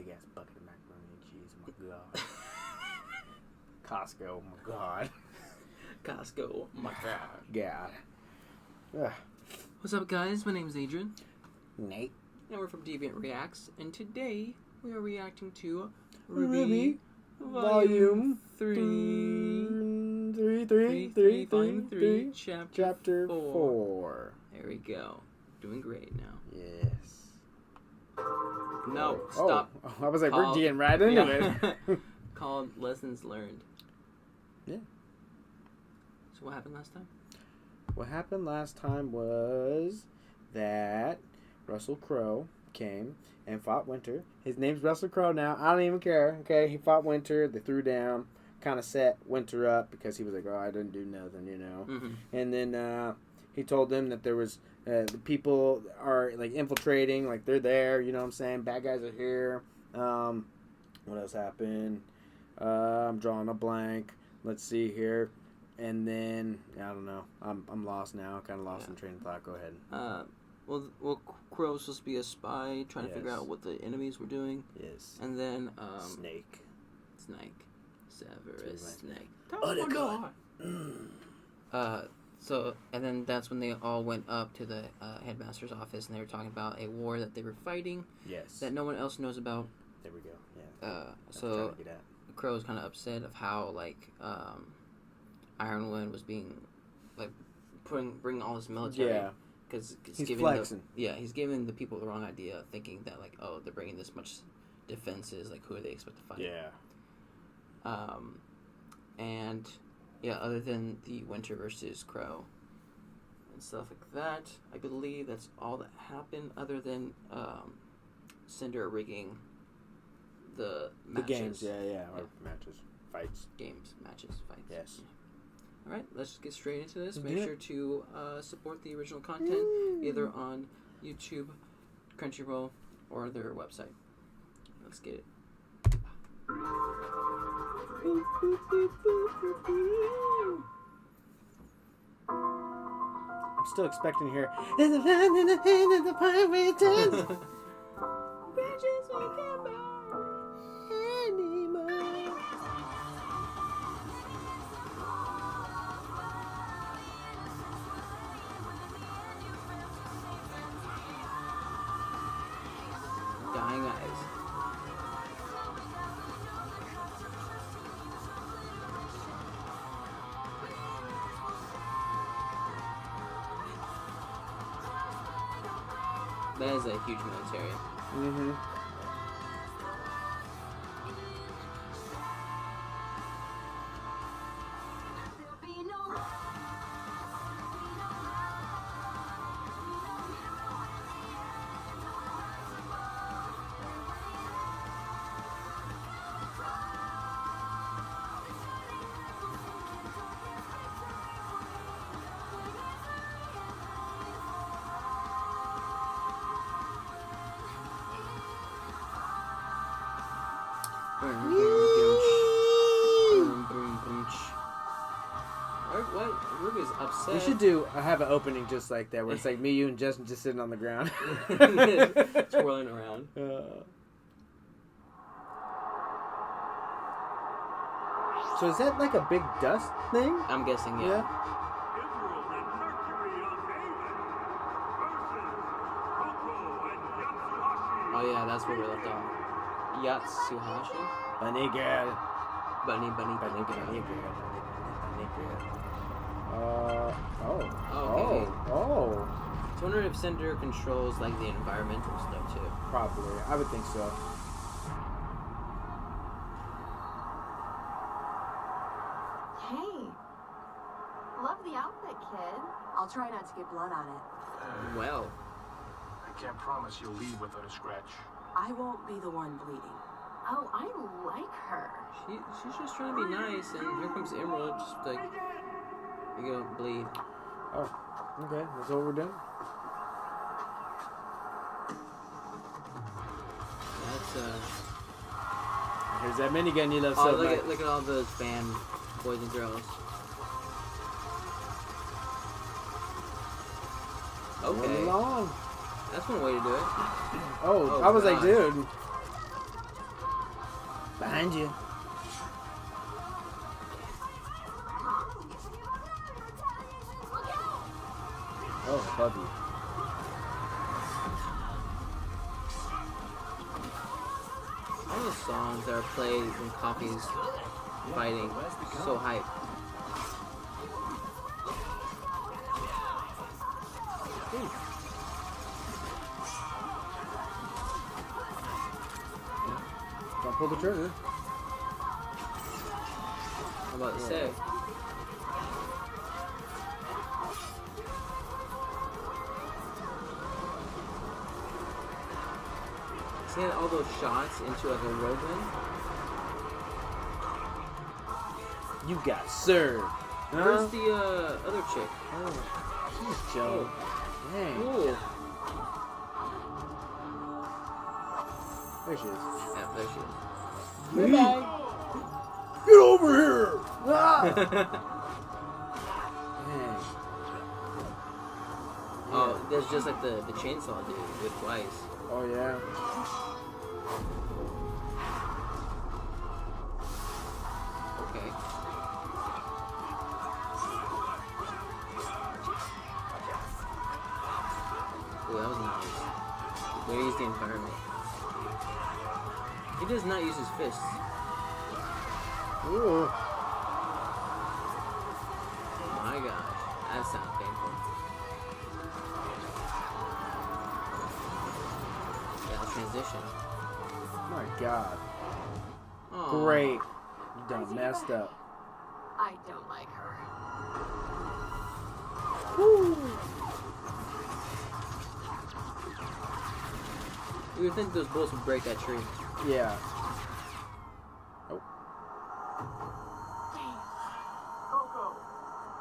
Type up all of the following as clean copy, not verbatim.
big ass bucket of macaroni and cheese. Oh my god. Costco. Oh my god. Costco. Oh my god. God. Ugh. What's up, guys? My name is Adrian. Nate. And we're from Deviant Reacts. And today we are reacting to RWBY Volume 3. 3, Chapter 4. There we go. Doing great now. Yes. No, stop. Oh, I was like, we're getting right into it. Called Lessons Learned. Yeah. So what happened last time? What happened last time was that Russell Crowe came and fought Winter. His name's Russell Crowe now. I don't even care. Okay, he fought Winter. They threw down, kind of set Winter up because he was like, oh, I didn't do nothing, you know. Mm-hmm. And then he told them that there was the people are like infiltrating, like they're there. You know what I'm saying? Bad guys are here. What else happened? I'm drawing a blank. Let's see here. And then I don't know. I'm lost now. Kind of lost in train of thought. Go ahead. Well, Crow was supposed to be a spy, trying to figure out what the enemies were doing. Yes. And then Snake. Severus Snake. Oh God. So and then that's when they all went up to the headmaster's office and they were talking about a war that they were fighting. Yes. That no one else knows about. There we go. Yeah. So Crow was kind of upset of how Ironwood was being bringing all this military. Yeah. Because he's flexing. He's giving the people the wrong idea, thinking that they're bringing this much defenses. Like, who do they expect to fight? Yeah. And other than the Winter versus Crow and stuff like that, I believe that's all that happened. Other than Cinder rigging the matches. Games, or matches, fights. Games, matches, fights. Yes. Yeah. All right, let's just get straight into this. Make sure to support the original content either on YouTube, Crunchyroll, or their website. Let's get it. I'm still expecting to hear. There's a land in the pain of the pirates. Bridges we can burn anymore. Dying eyes. That is a huge military. Mm-hmm. What? Ruby's upset. We should have an opening just like that, where it's like me, you, and Justin just sitting on the ground, twirling around. So is that like a big dust thing? I'm guessing, yeah. Oh yeah, that's where we left off. Yatsuhashi? Bunny girl. Bunny girl. Oh. I wonder if Cinder controls the environmental stuff too. Probably. I would think so. Hey. Love the outfit, kid. I'll try not to get blood on it. Well. I can't promise you'll leave without a scratch. I won't be the one bleeding. Oh, I like her. She's just trying to be nice, and here comes Emerald, just you go, bleed. Oh, okay, that's what we're doing. That's Here's that minigun you love so much. Look at all those fan boys and girls. Okay. Along. That's one way to do it. I was like, dude. Behind you. Oh, above you. All the songs that are played when Coffee's fighting, so hype. Ooh. Don't pull the trigger. I'm about to say. Seeing all those shots into like a whirlwind. You got served. Where's the other chick? Oh, Joe. Dang. Ooh. There she is. Yeah, there she is. Goodbye. Get over here! Ah! Dang. Oh, there's just like the chainsaw dude with twice. Oh, yeah. Okay. Ooh, that was nice. Way to use the environment. He does not use his fists. Ooh. My gosh, that sounds painful. Yeah, transition. My God. Aw. Great. You done messed up. I don't like her. Woo. You would think those bullets would break that tree. Yeah. Oh. Coco,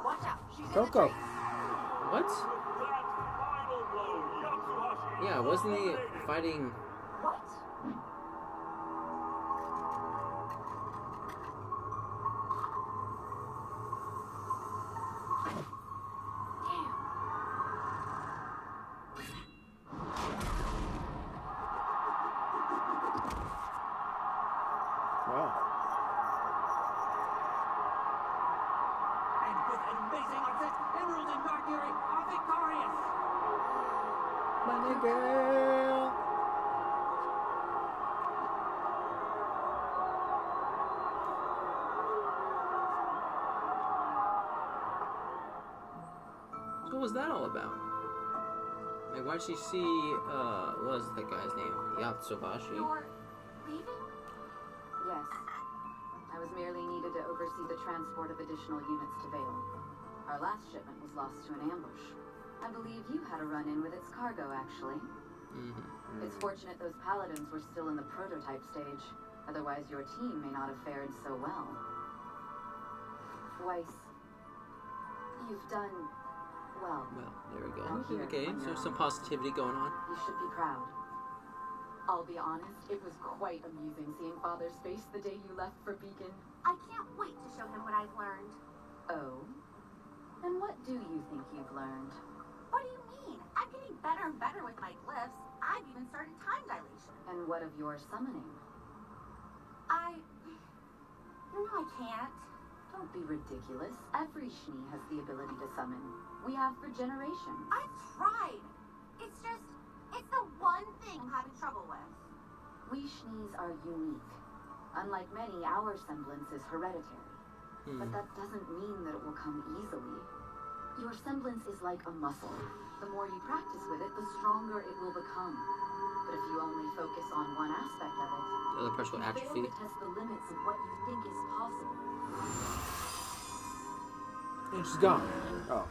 watch out. She's Coco. in the tree. What? Yeah, wasn't he fighting? What? Wow. And with amazing assist, Emerald and Mercury are victorious! Money girl. What was that all about? Like, why'd she see, what was that guy's name? Yatsubashi? You're leaving? Yes. I was merely needed to oversee the transport of additional units to Vale. Our last shipment was lost to an ambush. I believe you had a run-in with its cargo, actually. Mm-hmm. It's fortunate those paladins were still in the prototype stage. Otherwise, your team may not have fared so well. Weiss, you've done well. Well, there we go. I'm here Okay, when so you're some home. positivity going on. You should be proud. I'll be honest, it was quite amusing seeing Father's face the day you left for Beacon. I can't wait to show him what I've learned. Oh? And what do you think you've learned? What do you mean? I'm getting better and better with my glyphs. I've even started time dilation. And what of your summoning? You know I can't. Don't be ridiculous. Every Shni has the ability to summon. We have for generations. I've tried. It's the one thing I'm having trouble with. We Shnis are unique. Unlike many, our semblance is hereditary. But that doesn't mean that it will come easily. Your semblance is like a muscle. The more you practice with it, the stronger it will become. But if you only focus on one aspect of it, The other parts will you fail atrophy. to test the limits of what you think is possible. And she's gone. Oh.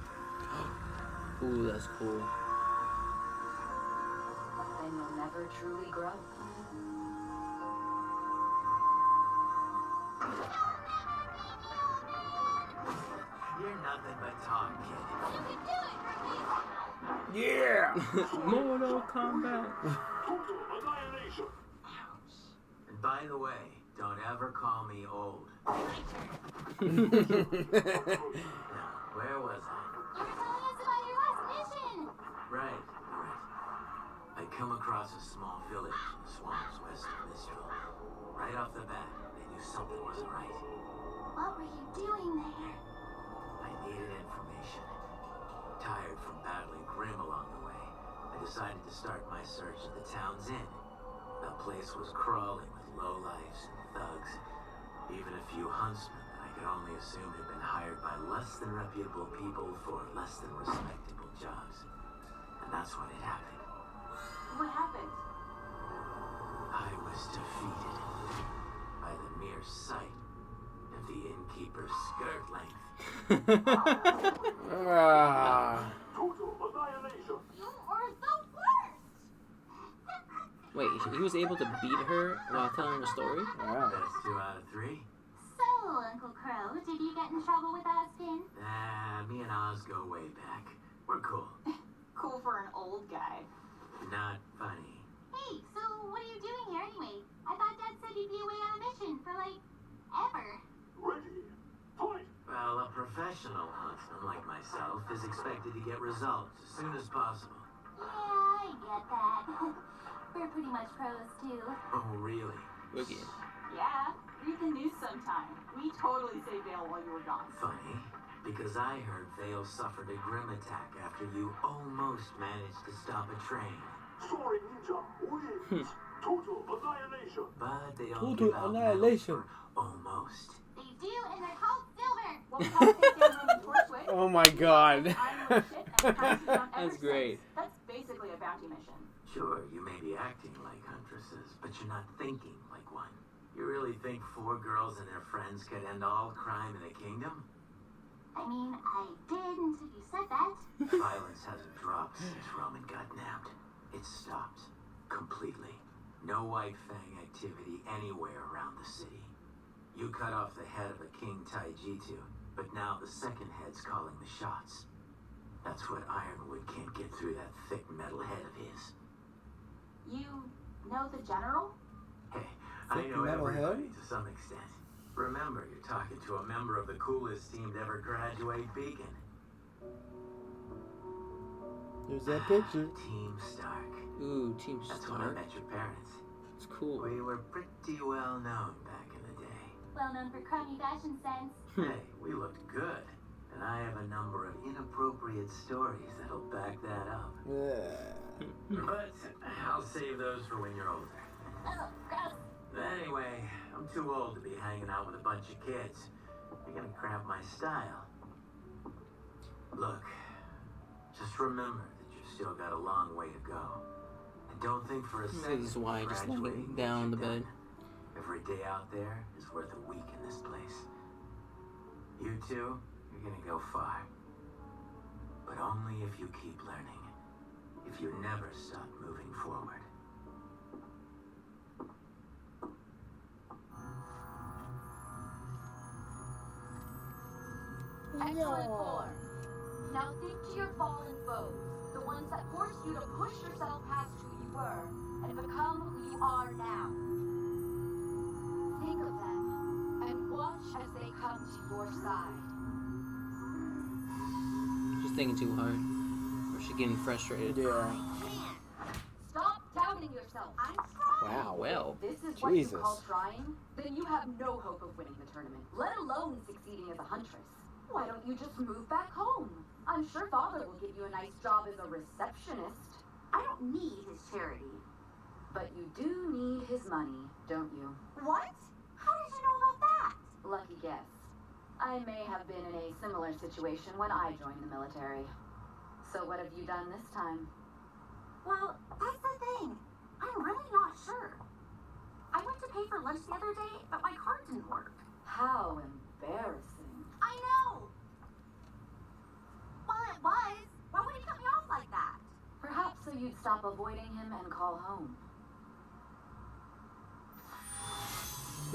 Ooh, that's cool. Then you'll never truly grow. You're nothing but talk, kid. Yeah! Mortal Kombat. And by the way, don't ever call me old. Now, where was I? You were telling us about your last mission. Right. I come across a small village in the swamps west of Mistral. Right off the bat, something wasn't right. What were you doing there? I needed information. Tired from battling Grim along the way, I decided to start my search at the town's inn. That place was crawling with lowlifes and thugs, even a few huntsmen that I could only assume had been hired by less than reputable people for less than respectable jobs. And that's when it happened. What happened? I was defeated by the mere sight of the innkeeper's skirt length. Total annihilation. You are the worst! Wait, he was able to beat her while telling the story? Wow. That's 2 out of 3. So, Uncle Crow, did you get in trouble with Ozpin? Nah, me and Oz go way back. We're cool. Cool for an old guy. Not funny. Hey, so what are you doing here anyway? I thought Dad said you'd be away on a mission for, like, ever. Ready. Fight. Well, a professional huntsman like myself is expected to get results as soon as possible. Yeah, I get that. We're pretty much pros, too. Oh, really? Boogie. Yeah, read the news sometime. We totally saved Vale while you were gone. Funny, because I heard Vale suffered a grim attack after you almost managed to stop a train. Soaring Ninja wins. Total annihilation. But they don't Total give out annihilation. medals for almost. They do, and they're called silver. Well, we have to take down Roman Torchwick. Oh my god. That's great. That's basically a bounty mission. Sure, you may be acting like huntresses, but you're not thinking like one. You really think 4 girls and their friends could end all crime in the kingdom? I mean, I did until you said that. Violence hasn't dropped since Roman got nabbed. It's stopped. Completely. No White Fang activity anywhere around the city. You cut off the head of a King Taijitu, but now the second head's calling the shots. That's what Ironwood can't get through that thick metal head of his. You know the general? Hey, I Thick know metal everybody head? to some extent. Remember, you're talking to a member of the coolest team to ever graduate Beacon. There's that picture. Team Stark. Ooh, Team That's when I Stark. met your parents. It's cool. We were pretty well known back in the day. Well known for crummy fashion sense. Hey, we looked good. And I have a number of inappropriate stories that'll back that up. But I'll save those for when you're older. Oh, gross. Anyway, I'm too old to be hanging out with a bunch of kids. You're gonna cramp my style. Look, just remember that you've still got a long way to go. And don't think for a second This is why just graduating laying means down the you're bed. done. Every day out there is worth a week in this place. You two, you're gonna go far. But only if you keep learning. If you never stop moving forward. Excellent war. Now think to your fallen foes, the ones that forced you to push yourself past who you were and become who you are now. Think of them and watch as they come to your side. She's thinking too hard. Or she's getting frustrated. Yeah. Stop doubting yourself. I'm Wow. Well, This is what Jesus. you call trying? Then you have no hope of winning the tournament, let alone succeeding as a huntress. Why don't you just move back home? I'm sure Father will give you a nice job as a receptionist. I don't need his charity. But you do need his money, don't you? What? How did you know about that? Lucky guess. I may have been in a similar situation when I joined the military. So what have you done this time? Well, that's the thing. I'm really not sure. I went to pay for lunch the other day, but my card didn't work. How embarrassing. I know! Well, it was. Why would he cut me off like that? Perhaps so you'd stop avoiding him and call home.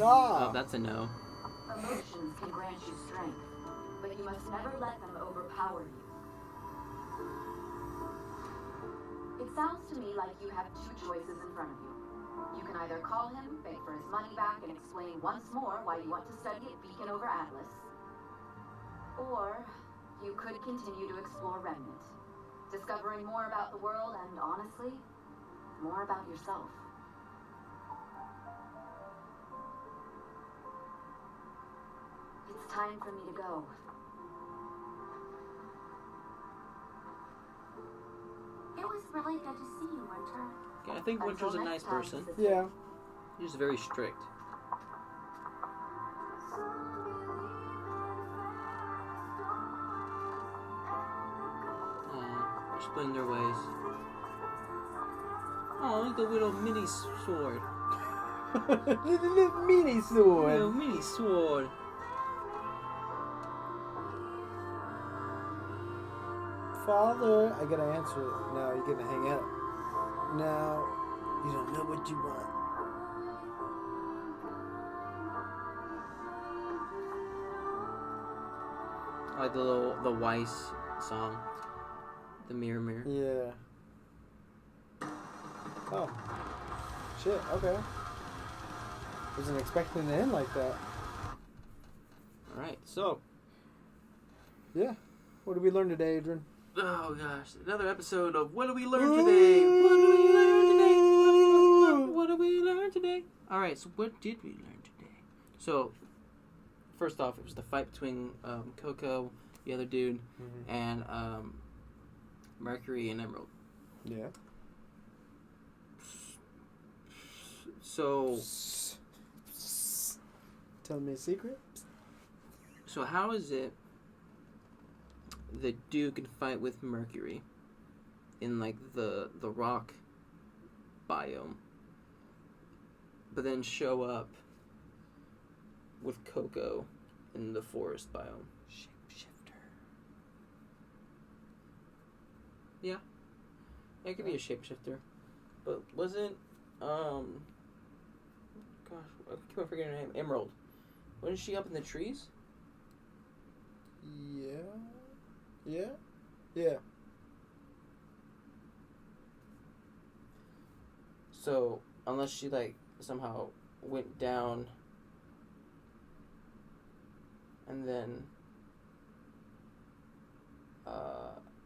oh, that's a no. Emotions can grant you strength, but you must never let them overpower you. It sounds to me like you have 2 choices in front of you. You can either call him, beg for his money back, and explain once more why you want to study at Beacon over Atlas. Or you could continue to explore Remnant, discovering more about the world and, honestly, more about yourself. It's time for me to go. It was really good to see you, Winter. Okay, I think Winter's a Until nice next time, person. sister. Yeah. He's very strict. They're splitting their ways. Oh, look, the little mini sword. Little mini sword. Little mini sword. Father, I gotta answer it. No, you're gonna hang up. No, you don't know what you want. I like the Weiss song. The Mirror Mirror. Yeah. Oh. Shit, okay. Wasn't expecting to end like that. Alright, so. Yeah. What did we learn today, Adrian? Oh gosh, another episode of What Did We Learn Today? What did we learn today? What did we learn today? Alright, so what did we learn today? So, first off, it was the fight between Coco, the other dude, and Mercury and Emerald. Yeah. So, Tell me a secret? so how is it the dude can fight with Mercury in like the rock biome, but then show up with Coco in the forest biome? Shapeshifter. Yeah, it could be a shapeshifter, but wasn't gosh, I keep on forgetting her name. Emerald. Wasn't she up in the trees? Yeah. Yeah. Yeah. So unless she like somehow went down and then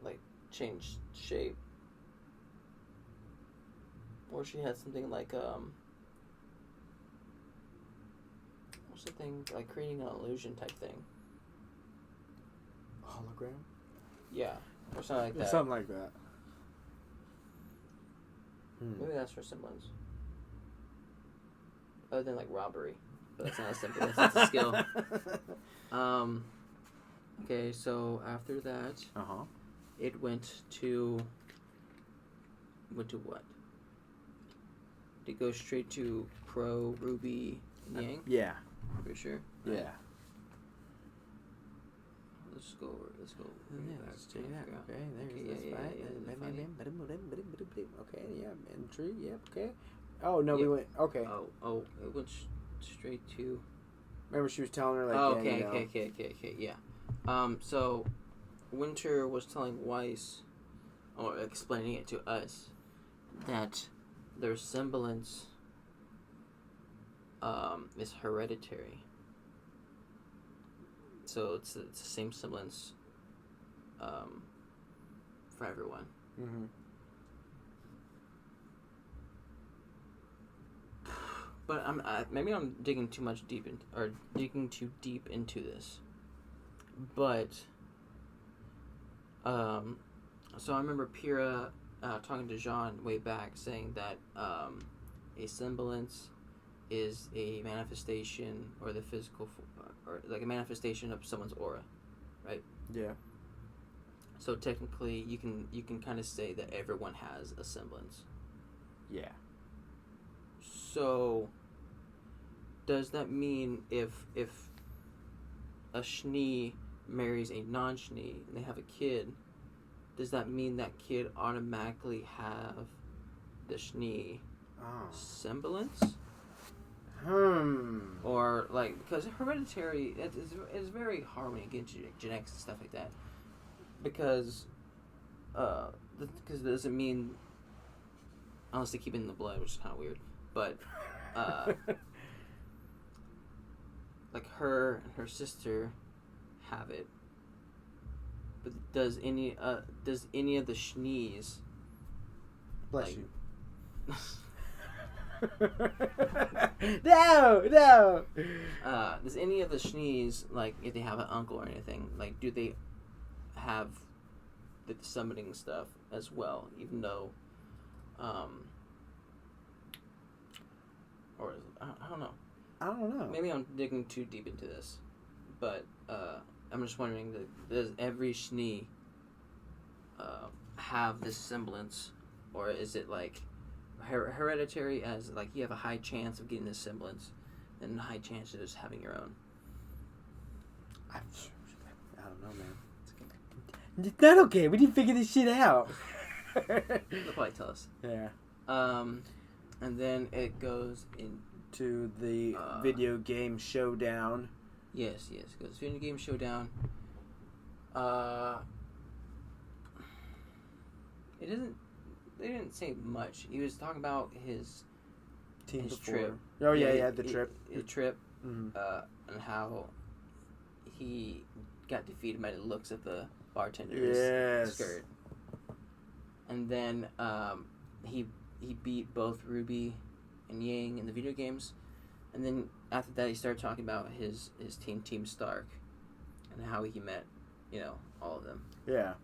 like changed shape, or she had something like what's the thing, like creating an illusion type thing? Hologram? Yeah, or something like that. Something like that. Maybe that's her semblance. Other than like robbery, but that's not a semblance. That's a skill. Okay, so after that, it went to what? Did it go straight to Crow, Ruby, and Yang? Yeah. For sure. Yeah. Right. Let's go. Back to Okay, there's this fight. Okay, yeah, entry, yep, okay. Oh, no, we went, okay. Oh, it went straight to... Remember she was telling her, like, okay, yeah. So, Winter was telling Weiss, or explaining it to us, that their semblance is hereditary. So it's the same semblance for everyone. Mm-hmm. But maybe I'm digging too deep into this. But so I remember Pyrrha talking to Jean way back, saying that a semblance is a manifestation, or the physical, or like a manifestation of someone's aura, right? Yeah. So technically, you can kind of say that everyone has a semblance. Yeah. So, does that mean if a Schnee marries a non-Schnee and they have a kid, does that mean that kid automatically have the Schnee semblance? Or like, because hereditary is very hard when you get genetics and stuff like that. Because it doesn't mean unless they keep it in the blood, which is kind of weird. But like her and her sister have it. But does any of the Schnees, bless like, you. No. Does any of the Shnees, like, if they have an uncle or anything, like, do they have the summoning stuff as well? Even though, or I don't know. I don't know. Maybe I'm digging too deep into this, but I'm just wondering, does every Shnee have this semblance, or is it like hereditary, as like you have a high chance of getting this semblance and a high chance of just having your own? I don't know, man. It's not okay. We need to figure this shit out. They'll probably tell us. Yeah. And then it goes into the video game showdown. Yes, it goes video game showdown. They didn't say much. He was talking about his trip. Oh yeah, the trip. The trip, Mm-hmm. And how he got defeated by the looks of the bartender's skirt. And then he beat both Ruby and Yang in the video games. And then after that, he started talking about his Team Stark, and how he met, all of them. Yeah.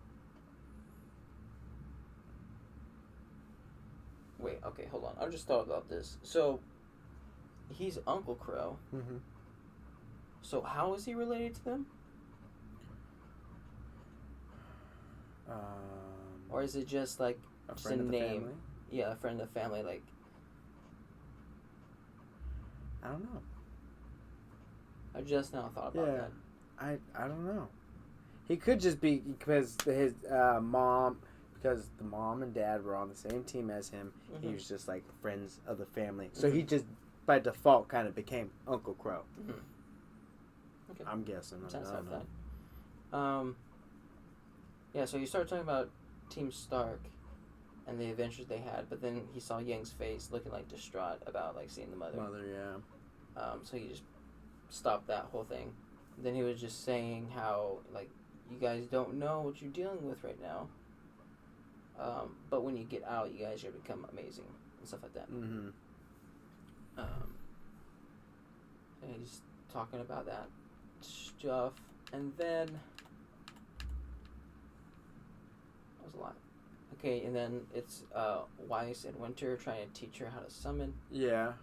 Wait, okay, hold on. I just thought about this. So, he's Uncle Crow. Mm-hmm. So how is he related to them? Or is it just like a just friend a of the name? family? Yeah, a friend of the family. Like, I don't know. I just now thought about that. I don't know. He could just be because his mom, because the mom and dad were on the same team as him. Mm-hmm. He was just like friends of the family, so he just by default kind of became Uncle Crow. Mm-hmm. Okay. I'm guessing. Sounds I don't like know. that. Yeah, so you started talking about Team Stark and the adventures they had, but then he saw Yang's face looking like distraught about like seeing the mother. Yeah. So he just stopped that whole thing. Then he was just saying how like you guys don't know what you're dealing with right now. But when you get out, you guys are gonna become amazing and stuff like that. Mm-hmm. And he's talking about that stuff, and then that was a lot. Okay, and then it's Weiss and Winter trying to teach her how to summon. Yeah.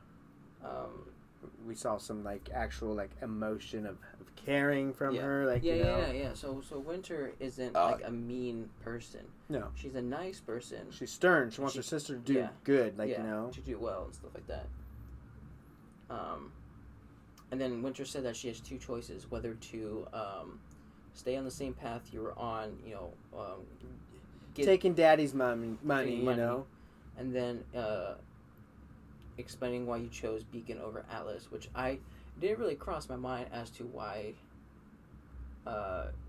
We saw some like actual like emotion of caring from her, like yeah. So Winter isn't like a mean person. No, she's a nice person. She's stern. She wants her sister to do good, like to do well and stuff like that. And then Winter said that she has two choices: whether to stay on the same path you were on, taking Daddy's money, and then explaining why you chose Beacon over Atlas, which I didn't really cross my mind as to why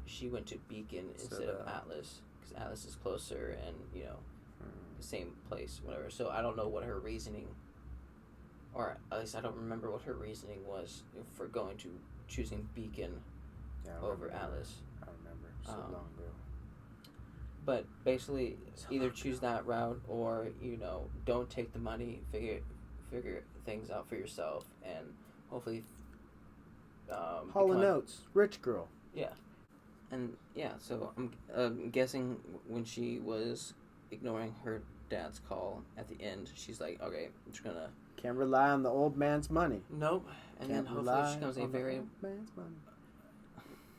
she went to Beacon instead of Atlas, because Atlas is closer and the same place, whatever. So I don't know what her reasoning, or at least I don't remember what her reasoning was for choosing Beacon over Atlas. I remember so long ago. But basically, either choose that route or don't take the money, figure things out for yourself, and hopefully Hall & Oates, rich girl. Yeah. And yeah, so I'm guessing when she was ignoring her dad's call at the end, she's like, okay, I'm just gonna can't rely on the old man's money. Nope. And then hopefully she becomes a very old man's money.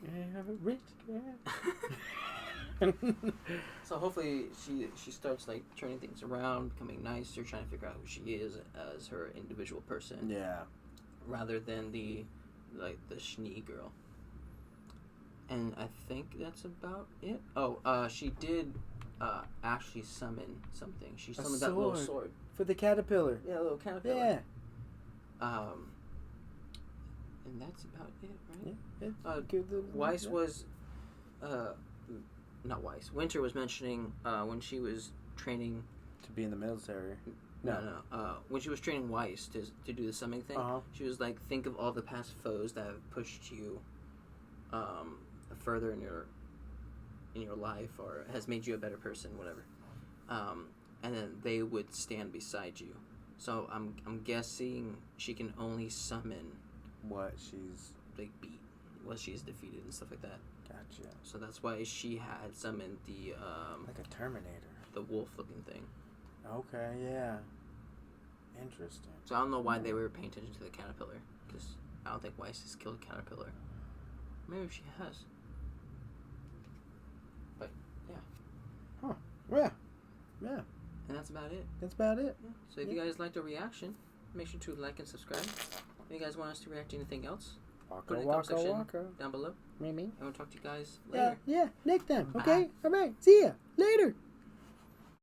Yeah, rich girl. So hopefully she starts like turning things around, becoming nicer, trying to figure out who she is as her individual person. Yeah. Rather than the Shnee girl. And I think that's about it. Oh, she did actually summon something. She summoned that little sword for the caterpillar. Yeah, a little caterpillar. Yeah. And that's about it, right? Yeah. Weiss was not Weiss. Winter was mentioning when she was training to be in the military. No. When she was training Weiss to do the summoning thing, she was like, think of all the past foes that have pushed you further in your life, or has made you a better person, whatever. And then they would stand beside you So I'm guessing she can only summon what she's like beat, what she's defeated and stuff like that. Gotcha. So that's why she had summoned the like a Terminator, the wolf looking thing. Okay, yeah. Interesting. So I don't know why they were paying attention to the caterpillar, because I don't think Weiss has killed a caterpillar. Maybe she has. But yeah. Huh. Yeah. Yeah. And that's about it. That's about it. Yeah. So if you guys liked our reaction, make sure to like and subscribe. If you guys want us to react to anything else, put it in the comment section down below. Me. And we'll talk to you guys later. Yeah. Nick them. Okay. All right. See ya later.